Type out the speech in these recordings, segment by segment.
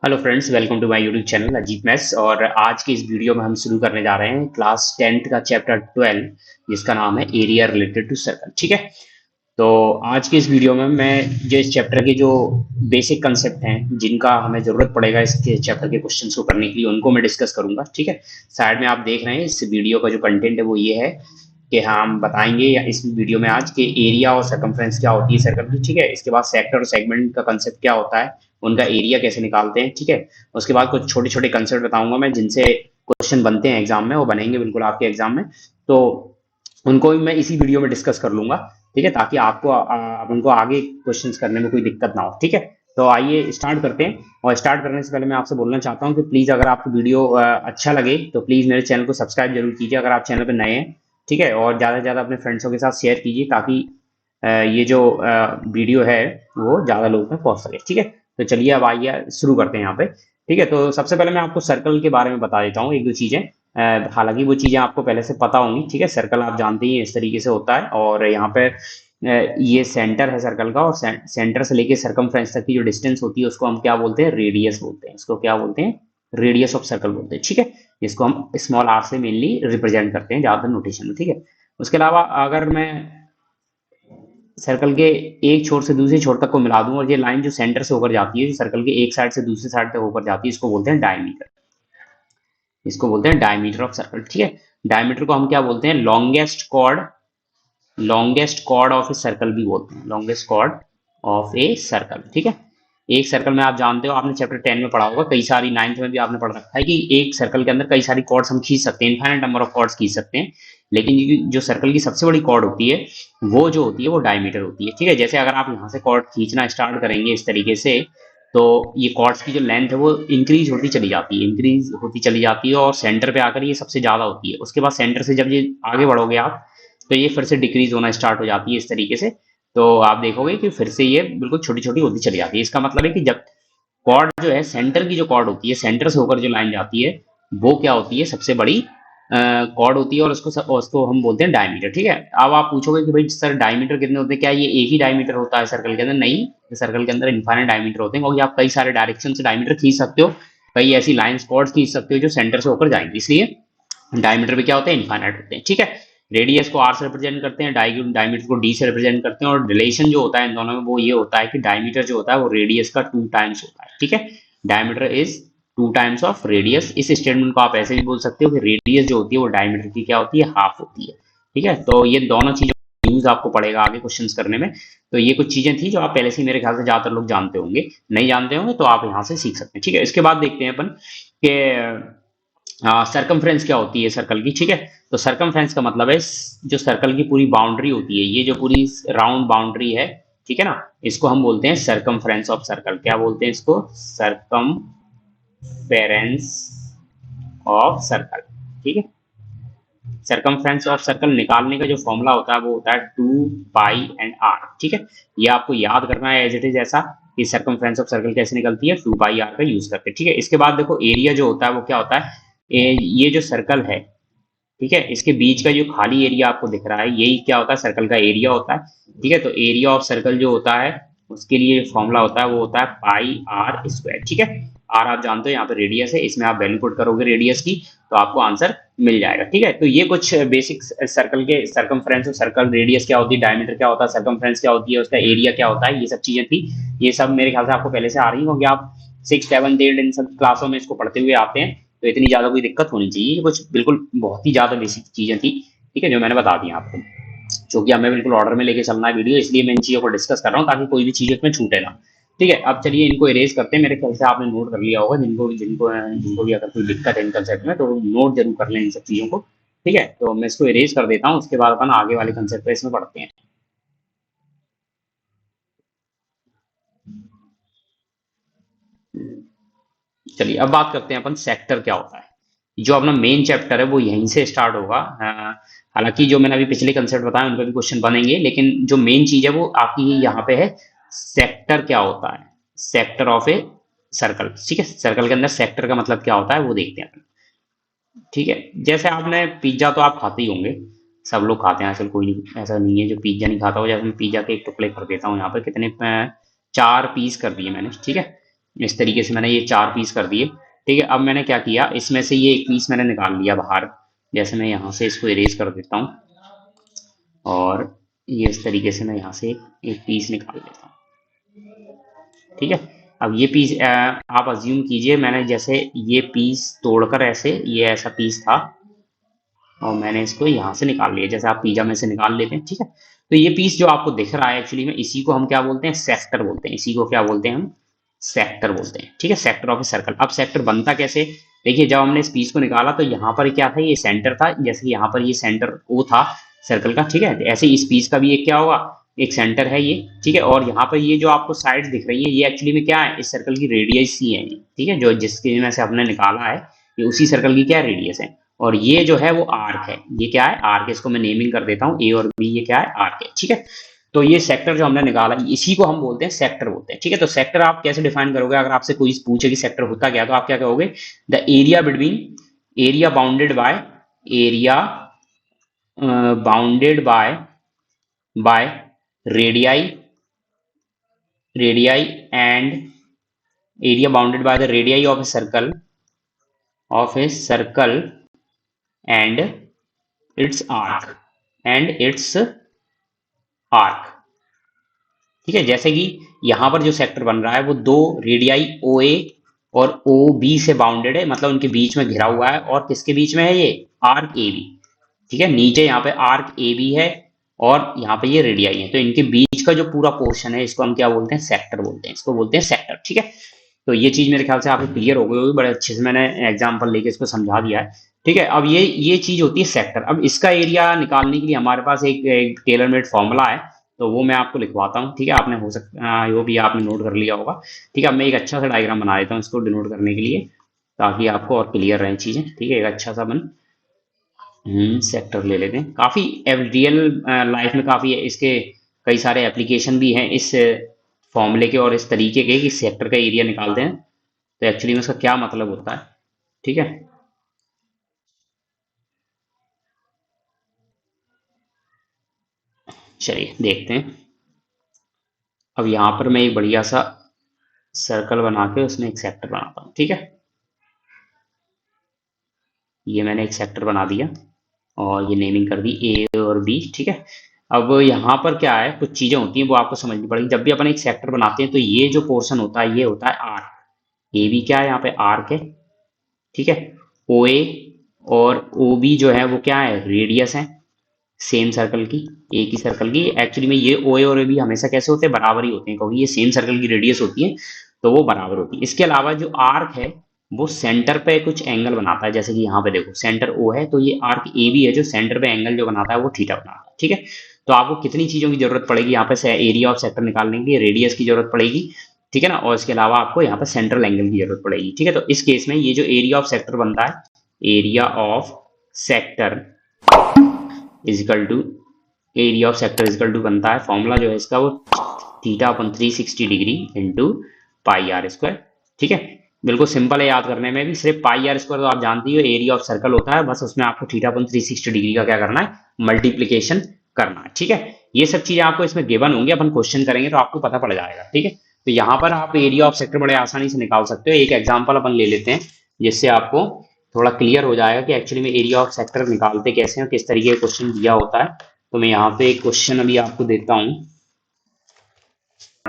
Hello friends, welcome to my YouTube channel Ajit maths. और आज की इस वीडियो में हम शुरू करने जा रहे हैं क्लास 10th का चैप्टर 12, जिसका नाम है एरिया रिलेटेड टू सर्कल। ठीक है, तो आज की इस वीडियो में मैं जो इस चैप्टर के जो बेसिक कंसेप्ट हैं जिनका हमें जरूरत पड़ेगा इसके चैप्टर के क्वेश्चंस को करने के लिए, उनको मैं डिस्कस करूंगा। ठीक है, साइड में आप देख रहे हैं इस वीडियो का जो कंटेंट है वो ये है कि हम बताएंगे या इस वीडियो में आज के एरिया और सर्कमफ्रेंस क्या होती है सर्कल की। ठीक है, इसके बाद सेक्टर और सेगमेंट का कंसेप्ट क्या होता है, उनका एरिया कैसे निकालते हैं। ठीक है, उसके बाद कुछ छोटे छोटे कंसेप्ट बताऊंगा मैं जिनसे क्वेश्चन बनते हैं एग्जाम में, वो बनेंगे बिल्कुल आपके एग्जाम में, तो उनको भी मैं इसी वीडियो में डिस्कस कर लूंगा। ठीक है, ताकि आपको उनको आगे क्वेश्चंस करने में कोई दिक्कत ना हो। ठीक है, तो आइए स्टार्ट करते हैं। और स्टार्ट करने से पहले मैं आपसे बोलना चाहता हूं कि प्लीज अगर आपको वीडियो अच्छा लगे तो प्लीज मेरे चैनल को सब्सक्राइब जरूर कीजिए अगर आप चैनल पर नए हैं। ठीक है, और ज़्यादा से ज़्यादा अपने फ्रेंड्सों के साथ शेयर कीजिए ताकि ये जो वीडियो है वो ज़्यादा लोगों तक पहुंच सके। ठीक है, तो चलिए अब आइए शुरू करते हैं यहाँ पे। ठीक है, तो सबसे पहले मैं आपको सर्कल के बारे में बता देता हूँ एक दो चीज़ें। हालांकि वो चीज़ें आपको पहले से पता होंगी। ठीक है, सर्कल आप जानते ही हैं इस तरीके से होता है, और यहाँ पे ये सेंटर है सर्कल का, और सेंटर से लेके सरकमफ्रेंस तक की जो डिस्टेंस होती है उसको हम क्या बोलते हैं, रेडियस बोलते हैं। इसको क्या बोलते हैं, रेडियस ऑफ सर्कल बोलते हैं। ठीक है, जिसको हम स्मॉल आर से मेनली रिप्रेजेंट करते हैं ज़्यादातर नोटेशन में। ठीक है, उसके अलावा अगर मैं सर्कल के एक छोर से दूसरे छोर तक को मिला दूं, और ये लाइन जो सेंटर से होकर जाती है, जो सर्कल के एक साइड से दूसरी साइड तक होकर जाती है, इसको बोलते हैं डायमीटर। इसको बोलते हैं डायमीटर ऑफ सर्कल। ठीक है, डायमीटर को हम क्या बोलते हैं, longest chord of a circle भी बोलते हैं, longest chord of a circle. ठीक है, एक सर्कल में आप जानते हो, आपने चैप्टर 10 में पढ़ा होगा, कई सारी, 9th में भी आपने पढ़ रखा है कि एक सर्कल के अंदर कई सारी कॉर्ड्स हम खींच सकते हैं, इनफाइनाइट नंबर ऑफ कॉर्ड्स खींच सकते हैं। लेकिन जो सर्कल की सबसे बड़ी कॉर्ड होती है वो जो होती है वो डायमीटर होती है। ठीक है, जैसे अगर आप यहाँ से कॉर्ड खींचना स्टार्ट करेंगे इस तरीके से, तो ये कॉर्ड्स की जो लेंथ है वो इंक्रीज होती चली जाती है, इंक्रीज होती चली जाती है, और सेंटर पे आकर ये सबसे ज्यादा होती है। उसके बाद सेंटर से जब ये आगे बढ़ोगे आप, तो ये फिर से डिक्रीज होना स्टार्ट हो जाती है इस तरीके से। तो आप देखोगे कि फिर से ये बिल्कुल छोटी छोटी होती चली जाती है। इसका मतलब है कि जब कॉर्ड जो है, सेंटर की जो कॉर्ड होती है, सेंटर से होकर जो लाइन जाती है, वो क्या होती है, सबसे बड़ी कॉर्ड होती है, और उसको हम बोलते हैं डायमीटर। ठीक है, अब आप पूछोगे कि भाई सर डायमीटर कितने होते हैं, क्या ये एक ही डायमीटर होता है सर्कल के अंदर? नहीं, सर्कल के अंदर इनफाइनाइट डायमीटर होते हैं, क्योंकि आप कई सारे डायरेक्शन से डायमीटर खींच सकते हो, कई ऐसी लाइन्स कॉर्ड्स खींच सकते हो जो सेंटर से होकर जाएंगी, इसलिए डायमीटर भी क्या होते हैं, इनफाइनाइट होते हैं। ठीक है, रेडियस को आर से रिप्रेजेंट करते हैं, डायमीटर को डी से रिप्रेजेंट करते हैं, और रिलेशन जो होता है इन दोनों में वो ये होता है कि डायमीटर जो होता है वो रेडियस का 2 टाइम्स होता है। ठीक है, diameter is 2 times of radius. इस स्टेटमेंट को आप ऐसे भी बोल सकते हो कि रेडियस जो होती है वो डायमीटर की क्या होती है, हाफ होती है। ठीक है, तो ये दोनों चीजों का यूज आपको पड़ेगा आगे क्वेश्चंस करने में। तो ये कुछ चीजें थी जो आप पहले से मेरे ख्याल से ज्यादातर लोग जानते होंगे, नहीं जानते होंगे तो आप यहाँ से सीख सकते हैं। ठीक है, इसके बाद देखते हैं अपन के सरकमफ्रेंस क्या होती है सर्कल की। ठीक है, तो सरकमफ्रेंस का मतलब है जो सर्कल की पूरी बाउंड्री होती है, ये जो पूरी राउंड बाउंड्री है, ठीक है ना, इसको हम बोलते हैं सरकमफ्रेंस ऑफ सर्कल। क्या बोलते हैं इसको, सरकमफेरेंस ऑफ सर्कल। ठीक है, सरकमफ्रेंस ऑफ सर्कल निकालने का जो फॉर्मूला होता है वो होता है 2π/r। ठीक है, ये आपको याद करना है एज इट इज, ऐसा कि सरकमफ्रेंस ऑफ सर्कल कैसे निकलती है, 2πr का यूज करके। ठीक है, इसके बाद देखो एरिया जो होता है वो क्या होता है, ये जो सर्कल है, ठीक है, इसके बीच का जो खाली एरिया आपको दिख रहा है, यही क्या होता है, सर्कल का एरिया होता है। ठीक है, तो एरिया ऑफ सर्कल जो होता है उसके लिए फॉर्मूला होता है वो होता है πr²। ठीक है, आर आप जानते हो यहाँ पे रेडियस है, इसमें आप वैल्यू पुट करोगे रेडियस की तो आपको आंसर मिल जाएगा। ठीक है, तो ये कुछ बेसिक सर्कल के सरकमफ्रेंस और सर्कल, रेडियस क्या होती है, डायमीटर क्या होता है, सरकमफ्रेंस क्या होती है, उसका एरिया क्या होता है, ये सब चीजें थी। ये सब मेरे ख्याल से आपको पहले से आ रही है, क्योंकि आप 6, 7, 8 इन सब क्लासों में इसको पढ़ते हुए आते हैं, तो इतनी ज्यादा कोई दिक्कत होनी चाहिए। कुछ बिल्कुल बहुत ही ज्यादा बेसिक चीजें थी, ठीक है, जो मैंने बता दी आपको, क्योंकि हमें बिल्कुल ऑर्डर में लेके चलना है वीडियो, इसलिए मैं इन चीजों को डिस्कस कर रहा हूँ ताकि कोई भी चीज इसमें छूटे ना। ठीक है, अब चलिए इनको इरेज करते हैं। मेरे ख्याल से आपने नोट कर लिया होगा, जिनको जिनको जिनको भी अगर कोई दिक्कत है इन कंसेप्ट में तो नोट जरूर कर लें इन सब चीजों को। ठीक है, तो मैं इसको इरेज कर देता हूँ, उसके बाद अपन आगे वाले कंसेप्ट पे इसमें पढ़ते हैं। चलिए अब बात करते हैं अपन सेक्टर क्या होता है। जो अपना मेन चैप्टर है वो यहीं से स्टार्ट होगा। हालांकि जो मैंने अभी पिछले कंसेप्ट बताया उन पर भी क्वेश्चन बनेंगे, लेकिन जो मेन चीज है वो आपकी यहाँ पे है, सेक्टर क्या होता है, सेक्टर ऑफ ए सर्कल। ठीक है, सर्कल के अंदर सेक्टर का मतलब क्या होता है वो देखते हैं अपन। ठीक है, जैसे आपने पिज्जा तो आप खाते ही होंगे, सब लोग खाते हैं आजकल, कोई नहीं ऐसा नहीं है जो पिज्जा नहीं खाता हो। जैसे मैं पिज्जा के एक टुकड़े कर देता हूँ यहाँ पे, कितने 4 पीस कर दिए मैंने। ठीक है, इस तरीके से मैंने ये 4 पीस कर दिए। ठीक है, अब मैंने क्या किया, इसमें से ये एक पीस मैंने निकाल लिया बाहर। जैसे मैं यहाँ से इसको इरेज कर देता हूँ और ये इस तरीके से मैं यहाँ से एक पीस निकाल लेता हूँ। ठीक है, अब ये पीस आप अज्यूम कीजिए मैंने जैसे ये पीस तोड़कर ऐसे ये ऐसा पीस था और मैंने इसको यहाँ से निकाल लिया, जैसे आप पिज्जा में से निकाल लेते हैं। ठीक है, तो ये पीस जो आपको दिख रहा है एक्चुअली में इसी को हम क्या बोलते हैं, सेक्टर बोलते हैं। इसी को क्या बोलते हैं हम, सेक्टर बोलते हैं। ठीक है, सेक्टर ऑफ ए सर्कल। अब सेक्टर बनता कैसे, देखिए जब हमने इस पीस को निकाला तो यहाँ पर क्या था, ये सेंटर था, जैसे कि यहाँ पर ये सेंटर ओ था सर्कल का। ठीक है, ऐसे इस पीस का भी एक क्या होगा, एक सेंटर है ये। ठीक है, और यहाँ पर ये जो आपको साइड्स दिख रही है ये एक्चुअली में क्या है, इस सर्कल की रेडियस ही है। ठीक है, जो जिसके में से हमने निकाला है ये उसी सर्कल की क्या रेडियस है। और ये जो है वो आर्क है, ये क्या है, आर्क। इसको मैं नेमिंग कर देता हूँ ए और बी, ये क्या है, आर्क है। ठीक है, तो ये सेक्टर जो हमने निकाला इसी को हम बोलते हैं सेक्टर बोलते हैं। ठीक है, तो सेक्टर आप कैसे डिफाइन करोगे, अगर आपसे कोई पूछे कि सेक्टर होता क्या, तो आप क्या कहोगे, the area between, area bounded bye, area bounded bye radii, radii and area bounded by the radii of a circle and it's arc, arc. ठीक है, जैसे कि यहां पर जो सेक्टर बन रहा है वो दो रेडियाई ओ ए और ओ बी से बाउंडेड है, मतलब उनके बीच में घिरा हुआ है। और किसके बीच में है, ये आर्क ए बी। ठीक है, नीचे यहाँ पे आर्क ए बी है और यहाँ पे ये रेडियाई है, तो इनके बीच का जो पूरा पोर्शन है इसको हम क्या बोलते हैं, सेक्टर बोलते हैं। इसको बोलते हैं सेक्टर। ठीक है, तो ये चीज मेरे ख्याल से आपको क्लियर हो गई होगी, बड़े अच्छे से मैंने एग्जाम्पल लेके इसको समझा दिया है। ठीक है, अब ये चीज होती है सेक्टर। अब इसका एरिया निकालने के लिए हमारे पास एक टेलर मेड फॉर्मूला है, तो वो मैं आपको लिखवाता हूँ। ठीक है, आपने हो सकता वो भी आपने नोट कर लिया होगा। ठीक है, अब मैं एक अच्छा सा डायग्राम बना देता हूँ इसको डिनोट करने के लिए, ताकि आपको और क्लियर रहे चीजें। ठीक है, एक अच्छा सा बन सेक्टर ले लेते हैं। काफी रियल लाइफ में काफी इसके कई सारे एप्लीकेशन भी हैं इस फॉर्मूले के और इस तरीके के कि सेक्टर का एरिया निकालते हैं तो एक्चुअली में उसका क्या मतलब होता है। ठीक है, चलिए देखते हैं। अब यहाँ पर मैं एक बढ़िया सा सर्कल बना के उसमें एक सेक्टर बनाता हूँ। ठीक है, ये मैंने एक सेक्टर बना दिया और ये नेमिंग कर दी ए और बी। ठीक है, अब यहाँ पर क्या है, कुछ चीजें होती हैं वो आपको समझनी पड़ेगी। जब भी अपन एक सेक्टर बनाते हैं तो ये जो पोर्शन होता है ये होता है आर्क। ए बी क्या है, यहाँ पे आर्क है। ठीक है, ओ ए और ओ बी जो है वो क्या है, रेडियस है सेम सर्कल की, एक ही सर्कल की। एक्चुअली में ये ओ ए और ए बी हमेशा कैसे होते हैं, बराबर ही होते हैं, क्योंकि ये सेम सर्कल की रेडियस होती है तो वो बराबर होती है। इसके अलावा जो आर्क है वो सेंटर पे कुछ एंगल बनाता है, जैसे कि यहाँ पे देखो सेंटर ओ है तो ये आर्क ए बी है जो सेंटर पे एंगल जो बनाता है वो थीटा बनाता है। ठीक है, तो आपको कितनी चीजों की जरूरत पड़ेगी यहाँ पे, एरिया ऑफ सेक्टर निकालने के लिए रेडियस की जरूरत पड़ेगी। ठीक है ना, और इसके अलावा आपको यहाँ पे सेंट्रल एंगल की जरूरत पड़ेगी। ठीक है, तो इस केस में ये जो एरिया ऑफ सेक्टर बनता है, area of sector is equal to, area of sector is equal to बनता है, फॉर्मूला जो है इसका वो theta upon 360 degree into pi R square. ठीक है, बिल्कुल सिंपल है याद करने में भी, सिर्फ पाई आर स्क्वायर तो आप जानती हो एरिया ऑफ सर्कल होता है, बस उसमें आपको थीटा अपन 360 डिग्री का क्या करना है, मल्टीप्लीकेशन करना है। ठीक है, ये सब चीजें आपको इसमें गिवन होंगी, अपन क्वेश्चन करेंगे तो आपको पता पड़ जाएगा। ठीक है, तो यहाँ पर आप एरिया ऑफ सेक्टर बड़े आसानी से निकाल सकते हो। एक एग्जाम्पल अपन ले लेते हैं जिससे आपको थोड़ा क्लियर हो जाएगा कि एक्चुअली में एरिया ऑफ सेक्टर निकालते कैसे हैं और किस तरीके का क्वेश्चन दिया होता है। तो मैं यहाँ पे एक क्वेश्चन अभी आपको देता हूँ,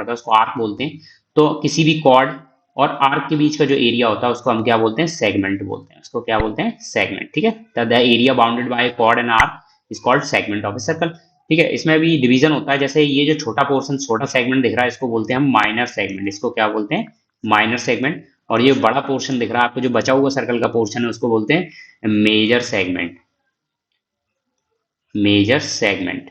उसको आर्क बोलते हैं। तो किसी भी कॉर्ड और आर्क के बीच का जो एरिया होता है उसको हम क्या बोलते हैं, सेगमेंट बोलते हैं। उसको क्या बोलते हैं, सेगमेंट। ठीक है, the area bounded by chord and arc is called segment of a circle. ठीक है, इसमें भी डिवीजन होता है, जैसे ये जो छोटा पोर्शन, छोटा सेगमेंट दिख रहा है इसको बोलते हैं हम माइनर सेगमेंट। इसको क्या बोलते हैं, माइनर सेगमेंट। और ये बड़ा पोर्शन दिख रहा है आपको, जो बचा हुआ सर्कल का पोर्शन है उसको बोलते हैं मेजर सेगमेंट, मेजर सेगमेंट।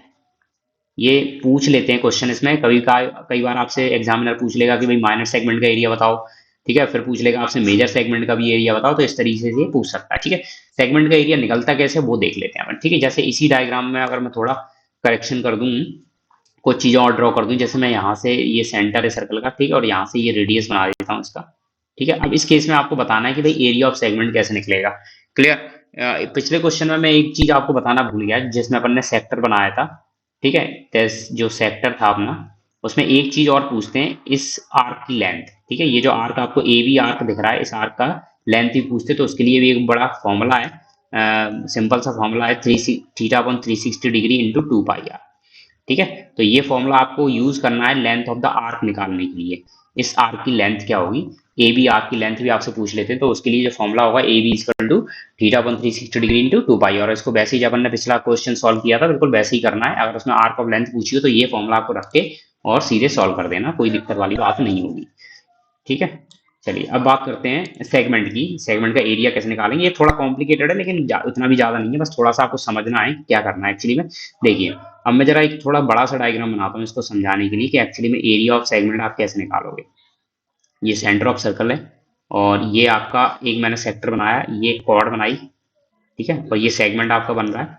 ये पूछ लेते हैं क्वेश्चन इसमें, कई बार आपसे एग्जामिनर पूछ लेगा कि भाई माइनर सेगमेंट का एरिया बताओ। ठीक है, फिर पूछ लेगा आपसे मेजर सेगमेंट का भी एरिया बताओ, तो इस तरीके से ये पूछ सकता है। ठीक है, सेगमेंट का एरिया निकलता कैसे वो देख लेते हैं अपन। ठीक है, जैसे इसी डायग्राम में अगर मैं थोड़ा करेक्शन कर दूं, कुछ चीजें और ड्रॉ कर दूं, जैसे मैं यहाँ से, ये सेंटर है सर्कल का, ठीक है, और यहाँ से ये रेडियस बना देता हूँ इसका। ठीक है, अब इस केस में आपको बताना है कि भाई एरिया ऑफ सेगमेंट कैसे निकलेगा। क्लियर। पिछले क्वेश्चन में मैं एक चीज आपको बताना भूल गया, जिसमें अपन ने सेक्टर बनाया था। ठीक है, जो सेक्टर था अपना, उसमें एक चीज और पूछते हैं, इस आर्क की लेंथ, ठीक है, ये जो आर्क आपको ए बी आर्क दिख रहा है, इस आर्क का लेंथ भी पूछते हैं, तो उसके लिए भी एक बड़ा फॉर्मूला है, सिंपल सा फॉर्मूला है, theta upon 360 degree into 2 pi R, ठीक है। तो ये फॉर्मूला आपको यूज करना है लेंथ ऑफ द आर्क निकालने के लिए। इस आर्क की लेंथ क्या होगी, ए बी आर्क की लेंथ भी आपसे पूछ लेते हैं, तो उसके लिए जो फॉर्मूला होगा A B equal to theta upon 360 degree into 2 pi, और इसको वैसे ही जब अपन ने पिछला क्वेश्चन सॉल्व किया था बिल्कुल वैसे ही करना है। अगर उसमें आर्क ऑफ लेंथ पूछी हो तो ये फॉर्मूला आपको रख के और सीधे सॉल्व कर देना, कोई दिक्कत वाली बात नहीं होगी, ठीक है। चलिए अब बात करते हैं सेगमेंट की, सेगमेंट का एरिया कैसे निकालेंगे। ये थोड़ा कॉम्प्लिकेटेड है लेकिन उतना भी ज्यादा नहीं है, बस थोड़ा सा आपको समझना है क्या करना है एक्चुअली में। देखिए अब मैं जरा एक थोड़ा बड़ा सा डायग्राम बनाता हूँ इसको समझाने के लिए कि एक्चुअली में एरिया ऑफ सेगमेंट आप कैसे निकालोगे। ये सेंटर ऑफ सर्कल है और ये आपका एक मैंने सेक्टर बनाया, ये कॉर्ड बनाई, ठीक है, और ये सेगमेंट आपका बन रहा है।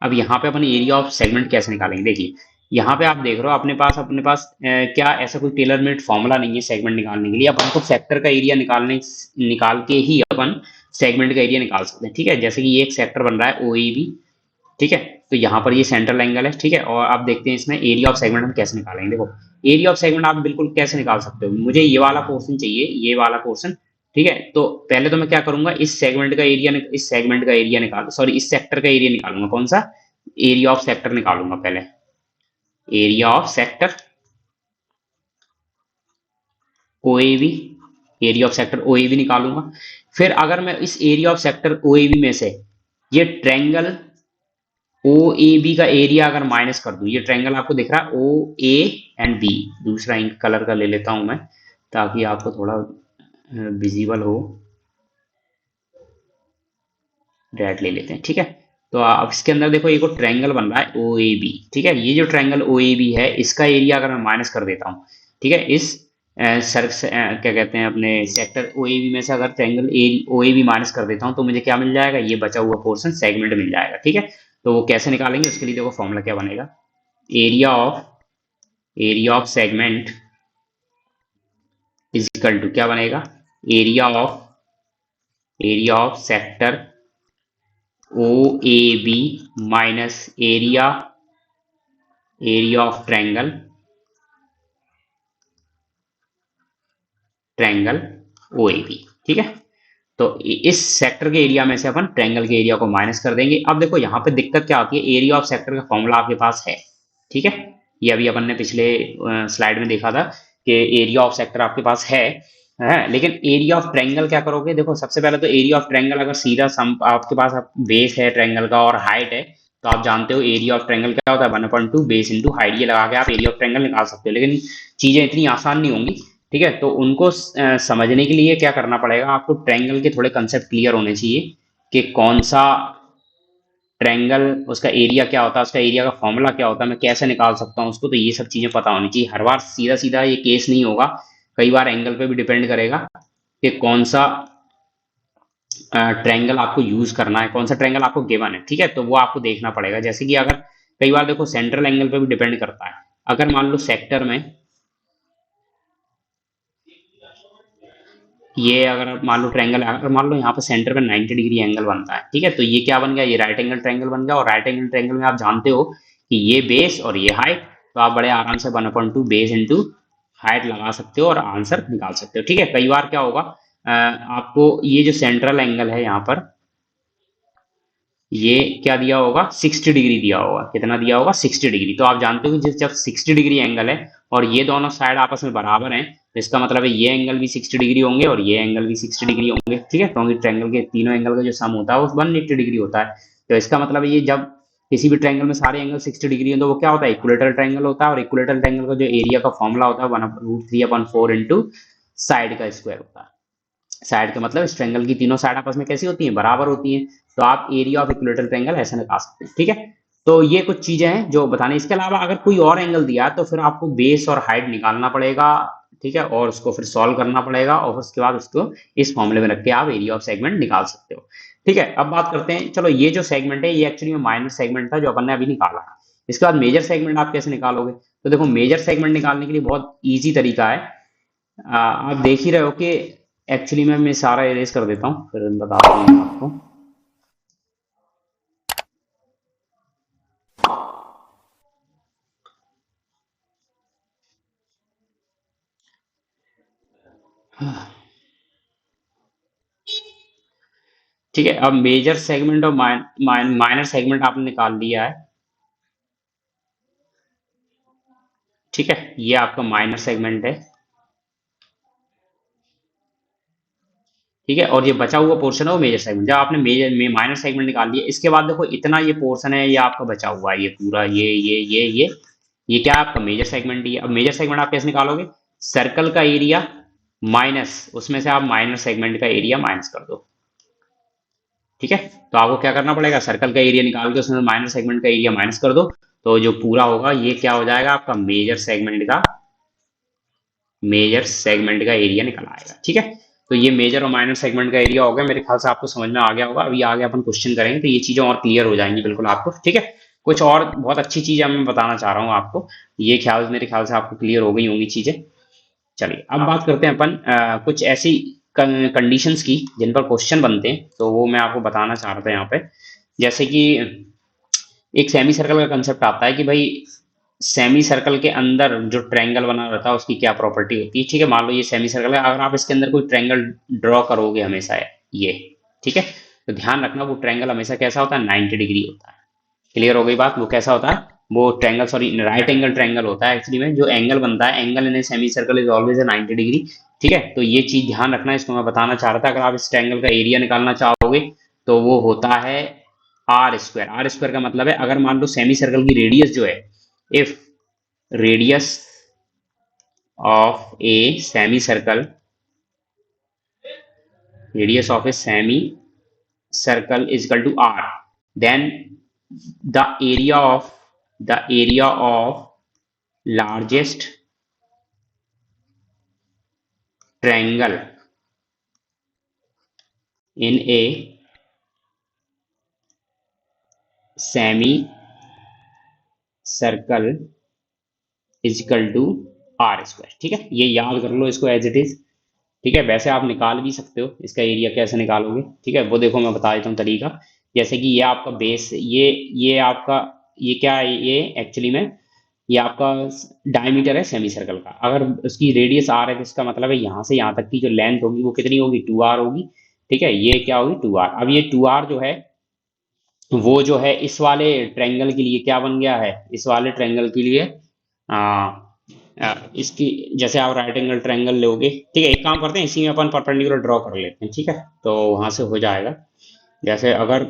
अब यहाँ पे अपन एरिया ऑफ सेगमेंट कैसे निकालेंगे, देखिए यहाँ पे आप देख रहे हो अपने पास क्या ऐसा कोई टेलर मेड फॉर्मूला नहीं है सेगमेंट निकालने के लिए। अपन को सेक्टर का एरिया निकाल के ही अपन सेगमेंट का एरिया निकाल सकते हैं, ठीक है। जैसे कि ये एक सेक्टर बन रहा है ओ ए बी, ठीक है, तो यहाँ पर ये सेंट्रल एंगल है, ठीक है, और आप देखते हैं इसमें एरिया ऑफ सेगमेंट हम कैसे निकालेंगे। देखो एरिया ऑफ सेगमेंट आप बिल्कुल कैसे निकाल सकते हो, मुझे ये वाला पोर्शन चाहिए, ये वाला पोर्शन, ठीक है। तो पहले तो मैं क्या करूंगा, इस सेगमेंट का एरिया निकाल, सॉरी इस सेक्टर का एरिया निकालूंगा, कौन सा, एरिया ऑफ सेक्टर निकालूंगा पहले, area of sector O A B, area of sector O A B निकालूंगा। फिर अगर मैं इस area of sector O A B में से ये ट्रायंगल ओ ए बी का एरिया अगर माइनस कर दूं, ये ट्रायंगल आपको दिख रहा है ओ ए एंड बी, दूसरा इंक कलर का ले लेता हूं मैं ताकि आपको थोड़ा विजिबल हो, रेड ले लेते हैं, ठीक है। तो आप इसके अंदर देखो एक और ट्रायंगल बन रहा है ओ ए बी, ठीक है, ये जो ट्रायंगल ओ ए बी है इसका एरिया अगर मैं माइनस कर देता हूँ, ठीक है, इस क्या कहते हैं अपने सेक्टर ओ ए बी में से अगर triangle O A B minus कर देता हूँ तो मुझे क्या मिल जाएगा, ये बचा हुआ पोर्शन सेगमेंट मिल जाएगा, ठीक है। तो वो कैसे निकालेंगे उसके लिए देखो फॉर्मूला क्या बनेगा, area of segment is equal to क्या बनेगा, area of sector O A B minus area of triangle O A B, ठीक है। तो इस सेक्टर के एरिया में से अपन ट्रायंगल के एरिया को माइनस कर देंगे। अब देखो यहाँ पे दिक्कत क्या होती है, एरिया ऑफ सेक्टर का फॉर्मूला आपके पास है, ठीक है, ये अभी अपन ने पिछले स्लाइड में देखा था कि एरिया ऑफ सेक्टर आपके पास है, लेकिन एरिया ऑफ ट्रायंगल क्या करोगे, देखो सबसे पहले तो एरिया ऑफ ट्रायंगल अगर सीधा सम आपके पास बेस है ट्रायंगल का और हाइट है, तो आप जानते हो एरिया ऑफ ट्रायंगल क्या होता है, 1/2 बेस इंटू हाइट, ये लगा के आप एरिया ऑफ ट्रायंगल निकाल सकते हो। लेकिन चीजें इतनी आसान नहीं होंगी, ठीक है, तो उनको समझने के लिए क्या करना पड़ेगा, आपको ट्रायंगल के थोड़े कंसेप्ट क्लियर होने चाहिए कि कौन सा ट्रायंगल, उसका एरिया क्या होता है, उसका एरिया का फॉर्मूला क्या होता है, मैं कैसे निकाल सकता हूँ उसको, तो ये सब चीजें पता होनी चाहिए। हर बार सीधा सीधा ये केस नहीं होगा, कई बार एंगल पे भी डिपेंड करेगा कि कौन सा ट्रायंगल आपको यूज करना है, कौन सा ट्रायंगल आपको गिवन है, ठीक है, तो वो आपको देखना पड़ेगा। जैसे कि अगर कई बार देखो सेंट्रल एंगल पे भी डिपेंड करता है, अगर मान लो सेक्टर में ये अगर मान लो ट्रायंगल, अगर मान लो यहाँ पे सेंटर पे 90 डिग्री एंगल बनता है, ठीक है, तो ये क्या बन गया, ये राइट एंगल ट्रायंगल बन गया। और राइट एंगल ट्रायंगल में आप जानते हो कि ये बेस और ये हाइट, तो आप बड़े आराम से 1/2 बेस इंटू हाइट लगा सकते हो और आंसर निकाल सकते हो, ठीक है। कई बार क्या होगा, आपको ये जो सेंट्रल एंगल है यहाँ पर, ये क्या दिया होगा, 60 डिग्री दिया होगा, कितना दिया होगा, 60 डिग्री। तो आप जानते हो कि जब 60 डिग्री एंगल है और ये दोनों साइड आपस में बराबर हैं, तो इसका मतलब है ये एंगल भी 60 डिग्री होंगे और ये एंगल भी 60 डिग्री होंगे, ठीक है, क्योंकि ट्रायंगल के तीनों एंगल का जो सम होता है वो 180 डिग्री होता है। तो इसका मतलब है ये जब किसी भी ट्रायंगल में सारे एंगल 60 डिग्री है तो वो क्या होता है, इक्विलेटरल ट्रायंगल होता है। और इक्विलेटरल ट्रायंगल का जो एरिया का फॉर्मूला होता है 1/√3/4 इंटू साइड का स्क्वायर होता है। साइड का मतलब इस ट्रायंगल की तीनों साइड आपस में कैसी होती हैं, बराबर होती हैं। तो आप एरिया ऑफ इक्विलेटरल ट्रायंगल ऐसे निकाल सकते हैं, ठीक है। तो ये कुछ चीजें हैं जो बताने, इसके अलावा अगर कोई और एंगल दिया तो फिर आपको बेस और हाइट निकालना पड़ेगा, ठीक है, और उसको फिर सॉल्व करना पड़ेगा और उसके बाद उसको इस फॉर्मूले में रख के आप एरिया ऑफ सेगमेंट निकाल सकते हो, ठीक है। अब बात करते हैं, चलो ये जो सेगमेंट है ये एक्चुअली में माइनर सेगमेंट था जो अपन ने अभी निकाला। इसके बाद मेजर सेगमेंट आप कैसे निकालोगे, तो देखो मेजर सेगमेंट निकालने के लिए बहुत ईजी तरीका है। आप देख ही रहे हो कि एक्चुअली मैं सारा इरेज कर देता हूँ फिर बताता हूँ मैं आपको। ठीक है, अब मेजर सेगमेंट और माइनर सेगमेंट आपने निकाल लिया है। ठीक है, ये आपका माइनर सेगमेंट है। ठीक है, और ये बचा हुआ पोर्शन है वो मेजर सेगमेंट। जब आपने मेजर में माइनर सेगमेंट निकाल लिया, इसके बाद देखो इतना ये पोर्शन है ये आपका बचा हुआ है, ये पूरा ये क्या है आपका मेजर सेगमेंट। ये अब मेजर सेगमेंट आप कैसे निकालोगे? सर्कल का एरिया माइनस उसमें से आप माइनर सेगमेंट का एरिया माइनस कर दो। ठीक है, तो आपको क्या करना पड़ेगा? सर्कल का एरिया निकाल के उसमें माइनर सेगमेंट का एरिया माइनस कर दो, तो जो पूरा होगा ये क्या हो जाएगा आपका मेजर सेगमेंट का एरिया निकल आएगा। ठीक है, तो ये मेजर और माइनर सेगमेंट का एरिया हो गया। मेरे ख्याल से आपको समझ में आ गया होगा। अभी आगे अपन क्वेश्चन करेंगे तो ये चीजें और क्लियर हो जाएंगी बिल्कुल आपको। ठीक है, कुछ और बहुत अच्छी चीज मैं बताना चाह रहा हूँ आपको, ये मेरे ख्याल से आपको क्लियर हो गई होंगी चीजें। चलिए अब बात करते हैं अपन कुछ ऐसी कंडीशंस की जिन पर क्वेश्चन बनते हैं, तो वो मैं आपको बताना चाह रहा था यहाँ पे। जैसे कि एक सेमी सर्कल का कंसेप्ट आता है कि भाई सेमी सर्कल के अंदर जो ट्रायंगल बना रहता है उसकी क्या प्रॉपर्टी होती है। ठीक है, मान लो ये सेमी सर्कल है, अगर आप इसके अंदर कोई ट्रायंगल ड्रॉ करोगे हमेशा ये, ठीक है, तो ध्यान रखना वो ट्रायंगल हमेशा कैसा होता है? 90 डिग्री होता है। क्लियर हो गई बात? वो कैसा होता है? वो triangle, sorry, right angle triangle होता है एक्चुअली में। जो एंगल बनता है, angle in a semi circle is always a 90 degree. ठीक है, तो ये चीज ध्यान रखना, इसको मैं बताना चाह रहा था। अगर आप इस ट्रायंगल का एरिया निकालना चाहोगे तो वो होता है आर स्क्वायर। आर स्क्वायर का मतलब है, अगर मान लो सेमी सर्कल की रेडियस जो है, if radius of a semi circle, radius of a semi circle is equal to r, then the area of largest triangle in a semi circle is equal to r square। ठीक है, ये याद कर लो इसको as it is. ठीक है, वैसे आप निकाल भी सकते हो इसका एरिया, कैसे निकालोगे? ठीक है, वो देखो मैं बता देता हूँ तरीका। जैसे कि ये आपका बेस, ये आपका, ये क्या है? ये एक्चुअली में ये आपका डायमीटर है सेमी सर्कल का। अगर उसकी रेडियस आर है तो इसका मतलब है यहाँ से यहाँ तक की जो लेंथ होगी वो कितनी होगी? 2r होगी। ठीक है, ये क्या होगी? 2r। अब ये 2r जो है वो जो है इस वाले ट्रायंगल के लिए क्या बन गया है? इस वाले ट्रायंगल के लिए आ, इसकी, जैसे आप राइट एंगल ट्रायंगल लोगे, ठीक है, एक काम करते हैं, इसी में अपन परपेंडिकुलर ड्रॉ कर लेते हैं। ठीक है, तो वहां से हो जाएगा। जैसे अगर,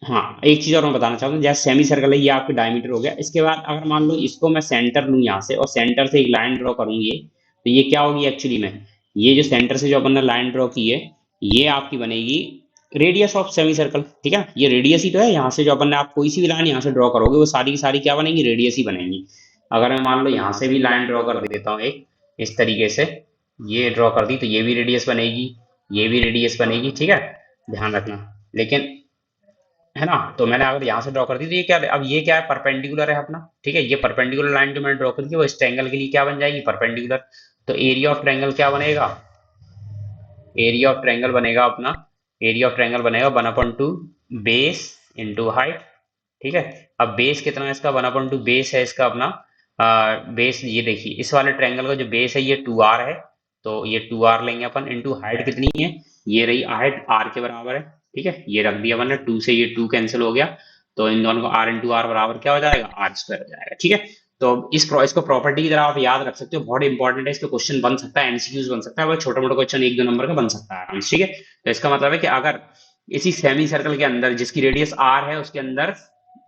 हाँ, एक चीज और मैं बताना चाहता हूँ, जैसे सेमी सर्कल है, ये आपका डायमीटर हो गया। इसके बाद अगर मान लो इसको मैं सेंटर लूँ यहाँ से, और सेंटर से एक लाइन ड्रॉ करूंगी ये, तो ये क्या होगी एक्चुअली में? ये जो सेंटर से जो अपन ने लाइन ड्रॉ की है, ये आपकी बनेगी रेडियस ऑफ सेमी सर्कल। ठीक है, ये रेडियस ही तो है। यहाँ से जो अपन ने, आप कोई सी भी लाइन यहाँ से ड्रॉ करोगे वो सारी की सारी क्या बनेंगी? रेडियस ही बनेंगी। अगर मैं मान लो यहाँ से भी लाइन ड्रॉ कर देता हूँ एक, इस तरीके से ये ड्रॉ कर दी, तो ये भी रेडियस बनेगी, ये भी रेडियस बनेगी। ठीक है, ध्यान रखना। लेकिन है ना, तो मैंने अगर यहाँ से ड्रॉ कर दी तो ये क्या है? अब ये क्या है? परपेंडिकुलर है अपना। ठीक है, ये परपेंडिकुलर लाइन जो मैंने ड्रॉ करी थी वो इस ट्रायंगल के लिए क्या बन जाएगी? परपेंडिकुलर। तो एरिया ऑफ ट्रायंगल क्या बनेगा? एरिया ऑफ ट्रायंगल बनेगा अपना, एरिया ऑफ ट्रायंगल बनेगा 1/2 बेस इंटू हाइट। ठीक है, अब बेस कितना है इसका? 1/2 बेस है इसका अपना। बेस, ये देखिए इस वाले ट्रायंगल का जो बेस है ये 2r है, तो ये 2r लेंगे अपन। इंटू हाइट कितनी है? ये रही हाइट, r के बराबर है। ठीक है, ये रख दिया मैंने, 2 से ये 2 कैंसिल हो गया, तो इन दोनों को r इंटू आर बराबर क्या हो जाएगा? r स्क्वायर हो जाएगा। ठीक है, तो इसको प्रॉपर्टी की तरह आप याद रख सकते हो, बहुत इंपॉर्टेंट है। इस पे क्वेश्चन बन सकता है, एमसीक्यूज बन सकता है, बस छोटा मोटा क्वेश्चन 1-2 नंबर का बन सकता है आराम से। ठीक है, तो इसका मतलब है कि अगर इसी सेमी सर्कल के अंदर जिसकी रेडियस r है उसके अंदर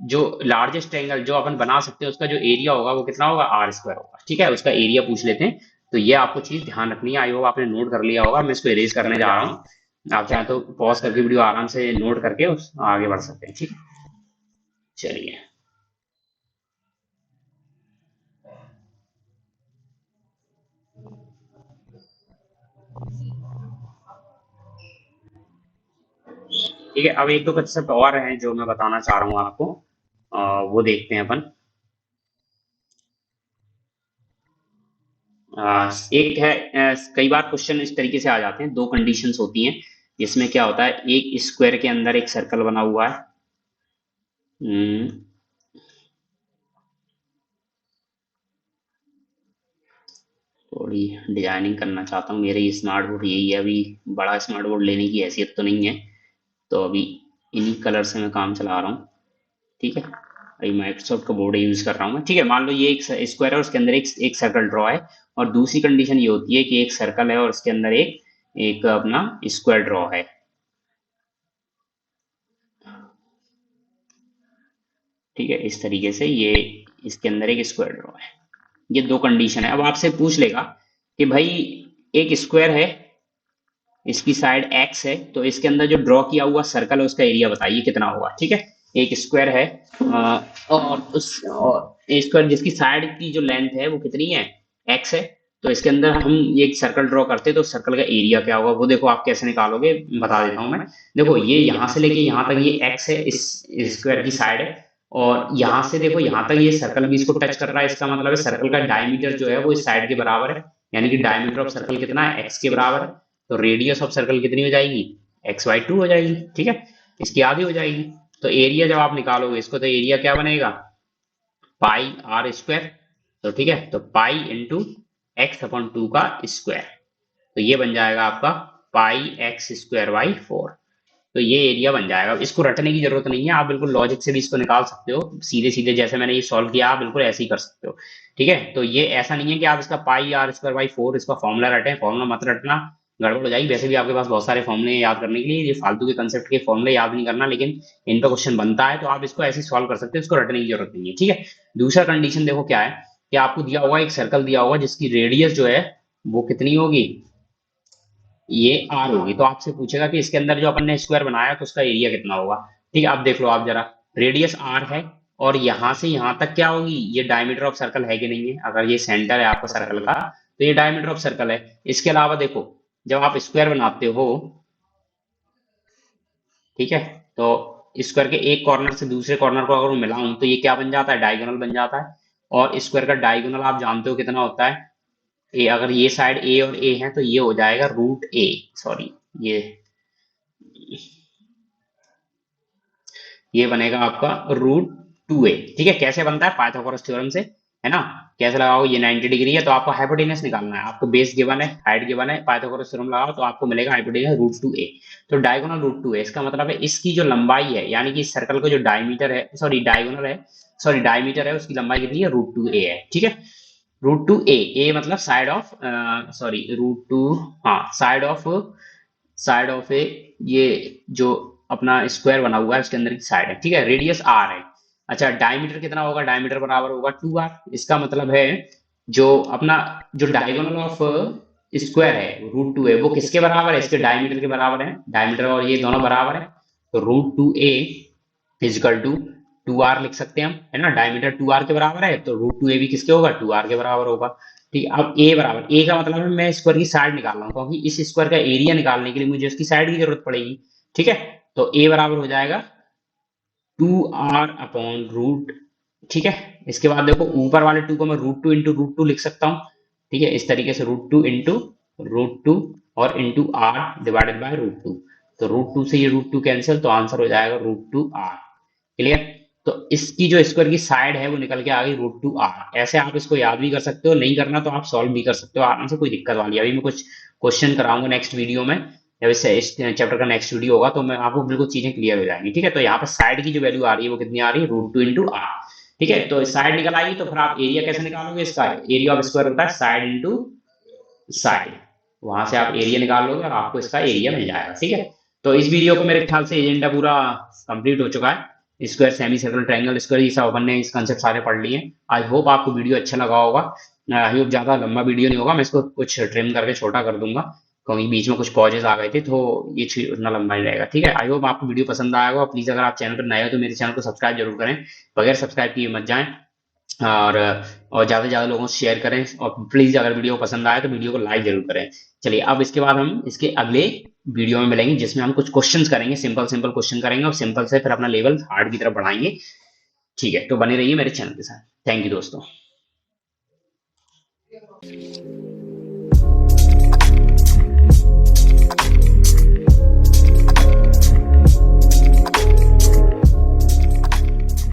जो लार्जेस्ट ट्रायंगल जो अपन बना सकते हैं उसका जो एरिया होगा वो कितना होगा? r स्क्वायर होगा। ठीक है, उसका एरिया पूछ लेते हैं। तो ये आपको चीज ध्यान रखनी है। आई होप आपने नोट कर लिया होगा। मैं इसको इरेज करने जा रहा हूँ, आप चाहे तो पॉज करके वीडियो आराम से नोट करके उस आगे बढ़ सकते हैं। ठीक है, चलिए। ठीक है, अब 1-2 कंसेप्ट और हैं जो मैं बताना चाह रहा हूँ आपको, वो देखते हैं अपन। एक है, कई बार क्वेश्चन इस तरीके से आ जाते हैं, दो कंडीशंस होती हैं जिसमें क्या होता है, एक स्क्वायर के अंदर एक सर्कल बना हुआ है। हम्म, थोड़ी डिजाइनिंग करना चाहता हूँ। मेरे स्मार्ट बोर्ड यही है, अभी बड़ा स्मार्ट बोर्ड लेने की हैसियत तो नहीं है, तो अभी इन्हीं कलर से मैं काम चला रहा हूँ। ठीक है, अभी माइक्रोसॉफ्ट का बोर्ड यूज कर रहा हूँ मैं। ठीक है, मान लो ये एक स्क्वायर है और उसके अंदर एक सर्कल ड्रॉ है, और दूसरी कंडीशन ये होती है कि एक सर्कल है और उसके अंदर एक एक अपना स्क्वायर ड्रॉ है। ठीक है, इस तरीके से ये इसके अंदर एक स्क्वायर ड्रॉ है। ये दो कंडीशन है। अब आपसे पूछ लेगा कि भाई एक स्क्वायर है, इसकी साइड एक्स है, तो इसके अंदर जो ड्रॉ किया हुआ सर्कल है उसका एरिया बताइए कितना होगा। ठीक है, एक स्क्वायर है और स्क्वायर जिसकी साइड की जो लेंथ है वो कितनी है, एक्स है, तो इसके अंदर हम ये एक सर्कल ड्रॉ करते हैं तो सर्कल का एरिया क्या होगा वो देखो आप कैसे निकालोगे, बता देता हूं मैं। देखो ये यहाँ से लेके यहाँ तक ये एक्स है, इस स्क्वायर की साइड है, और यहाँ से देखो यहाँ तक ये सर्कल भी इसको टच कर रहा है, इसका मतलब है सर्कल का डायमीटर जो है वो इस साइड के बराबर है, यानी कि डायमीटर ऑफ सर्कल कितना है, एक्स के बराबर है। तो रेडियस ऑफ सर्कल कितनी हो जाएगी, x/2 हो जाएगी। ठीक है, इसकी आधी हो जाएगी। तो एरिया जब आप निकालोगे इसको, तो एरिया क्या बनेगा, पाई आर स्क्वायर। तो ठीक है, तो पाई इंटू x/2 का स्क्वायर, तो ये बन जाएगा आपका पाई x²/4। तो ये एरिया बन जाएगा। इसको रटने की जरूरत नहीं है, आप बिल्कुल लॉजिक से भी इसको निकाल सकते हो, सीधे सीधे जैसे मैंने ये सॉल्व किया आप बिल्कुल ऐसे ही कर सकते हो। ठीक है, तो ये ऐसा नहीं है कि आप इसका πr²/4 इसका फॉर्मूला रटें, फॉर्मूला मत रटना, गड़बड़ हो जाएगी। वैसे भी आपके पास बहुत सारे फॉर्मूले याद करने के लिए, ये फालतू के कंसेप्ट के फॉर्मूले याद नहीं करना, लेकिन इन पर क्वेश्चन बनता है तो आप इसको ऐसे सॉल्व कर सकते हो, इसको रटने की जरूरत नहीं है। ठीक है, दूसरा कंडीशन देखो क्या है कि आपको दिया होगा एक सर्कल दिया होगा जिसकी रेडियस जो है वो कितनी होगी, ये आर होगी। तो आपसे पूछेगा कि इसके अंदर जो अपन ने स्क्वायर बनाया तो उसका एरिया कितना होगा। ठीक है, आप देख लो, आप जरा, रेडियस आर है और यहां से यहां तक क्या होगी, ये डायमीटर ऑफ सर्कल है कि नहीं है, अगर ये सेंटर है आपका सर्कल का तो ये डायमीटर ऑफ सर्कल है। इसके अलावा देखो, जब आप स्क्वायर बनाते हो, ठीक है, तो स्क्वायर के एक कॉर्नर से दूसरे कॉर्नर को अगर मैं मिलाऊं तो ये क्या बन जाता है, डायगोनल बन जाता है। और स्क्वायर का डायगोनल आप जानते हो कितना होता है, ए, अगर ये साइड ए और ए है तो ये हो जाएगा √a, सॉरी, ये बनेगा आपका √2a। ठीक है, कैसे बनता है, पाइथागोरस थ्योरम से, है ना। कैसे लगाओगे, ये 90 डिग्री है तो आपको हाइपोटेनस निकालना है, आपको बेस गिवन है, हाइट गिवन है, पाइथागोरस थ्योरम लगाओ तो आपको मिलेगा हाइपोटेनस √2a। तो डायगोनल √2a, इसका मतलब है इसकी जो लंबाई है, यानी कि इस सर्कल का जो डायमीटर है, सॉरी डायगोनल है, सॉरी डायमीटर है, उसकी लंबाई कितनी है, √2a है। ठीक है, √2a, ए मतलब साइड ऑफ, सॉरी √2, हाँ साइड ऑफ ए, ये जो अपना स्क्वायर बना हुआ है उसके अंदर की साइड है। ठीक है, रेडियस आर है। अच्छा, डायमीटर कितना होगा, डायमीटर बराबर होगा 2r। इसका मतलब है जो अपना जो डायगोनल ऑफ स्क्वायर है √2 है वो किसके बराबर है, इसके डायमीटर के बराबर है, डायमीटर और ये दोनों बराबर है। तो √2a इजकल टू 2r लिख सकते हैं हम, है ना, डायमीटर 2r के बराबर है तो √2a भी किसके होगा, 2r के बराबर होगा। ठीक है, अब a बराबर, a का मतलब है मैं स्क्वायर की साइड निकाल रहा हूँ, क्योंकि इस स्क्वायर का एरिया निकालने के लिए मुझे उसकी साइड की जरूरत पड़ेगी। ठीक है, तो a बराबर हो जाएगा 2r/√। ठीक है, इसके बाद देखो ऊपर वाले 2 को मैं √2 इंटू √2 लिख सकता हूँ। ठीक है, इस तरीके से √2 इंटू √2 और इंटू r डिवाइडेड बाय √2। तो √2 से ये √2 कैंसिल, तो आंसर हो जाएगा √2r। क्लियर। तो इसकी जो स्क्वायर की साइड है वो निकल के आ गई √2r। ऐसे आप इसको याद भी कर सकते हो, नहीं करना तो आप सॉल्व भी कर सकते हो आराम से, कोई दिक्कत वाली। अभी मैं कुछ क्वेश्चन कराऊंगा नेक्स्ट वीडियो में, जब इस चैप्टर का नेक्स्ट वीडियो होगा तो मैं आपको बिल्कुल चीजें क्लियर हो जाएंगी। ठीक है, तो यहाँ पर साइड की जो वैल्यू आ रही है वो कितनी आ रही है, √2 इंटू आर। ठीक है, तो साइड निकल आएगी तो फिर आप एरिया कैसे निकालोगे, इसका एरिया ऑफ स्क्वायर होता है साइड इंटू साइड, वहां से आप एरिया निकाल लोगे और आपको इसका एरिया मिल जाएगा। ठीक है, तो इस वीडियो को मेरे ख्याल से एजेंडा पूरा कंप्लीट हो चुका है। Square, semi circle, triangle, square, ये सब अपन ने इस कंसेप्ट सारे पढ़ लिए। आई होप आपको वीडियो अच्छा लगा होगा। आई होप ज्यादा लंबा वीडियो नहीं होगा, मैं इसको कुछ ट्रिम करके छोटा कर दूंगा क्योंकि बीच में कुछ पॉजेज आ गए थे, तो ये उतना लंबा नहीं रहेगा। ठीक है, आई होप आपको वीडियो पसंद आएगा। प्लीज अगर आप चैनल पर नए हो तो मेरे चैनल को सब्सक्राइब जरूर करें, बगैर सब्सक्राइब किए मत जाएं। और ज़्यादा से ज़्यादा लोगों से शेयर करें, और प्लीज़ अगर वीडियो पसंद आए तो वीडियो को लाइक जरूर करें। चलिए, अब इसके बाद हम इसके अगले वीडियो में मिलेंगे जिसमें हम कुछ क्वेश्चंस करेंगे, सिंपल सिंपल क्वेश्चन करेंगे और सिंपल से फिर अपना लेवल हार्ड की तरफ बढ़ाएंगे। ठीक है, तो बने रहिए मेरे चैनल के साथ। थैंक यू दोस्तों।